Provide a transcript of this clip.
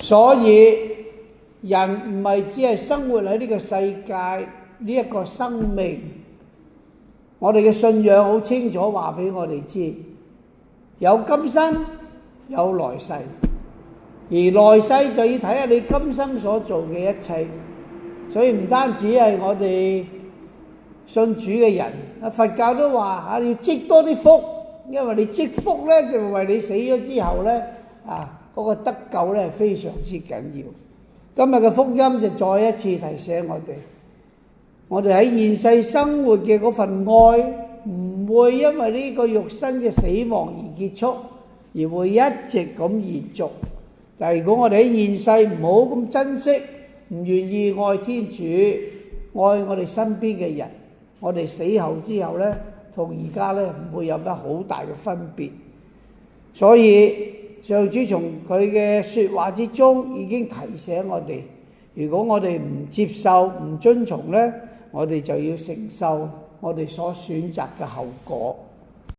所以人唔係只係生活喺呢個世界呢一個生命，我哋嘅信仰好清楚話俾我哋知，有今生有來世，而來世就要睇下你今生所做嘅一切。所以唔單止係我哋信主嘅人，佛教都話要積多啲福，因為你積福咧就為你死咗之後咧嗰個得救咧係非常之緊要。今日嘅福音就再一次提醒我哋喺現世生活嘅嗰份愛唔會因為呢個肉身嘅死亡而結束，而會一直咁延續。但係如果我哋喺現世唔好咁珍惜，唔願意愛天主，愛我哋身邊嘅人，我哋死後之後咧，同而家咧唔會有乜好大嘅分別。所以上主從佢嘅說話之中已經提醒我哋，如果我哋唔接受、唔遵從咧，我哋就要承受我哋所選擇嘅後果。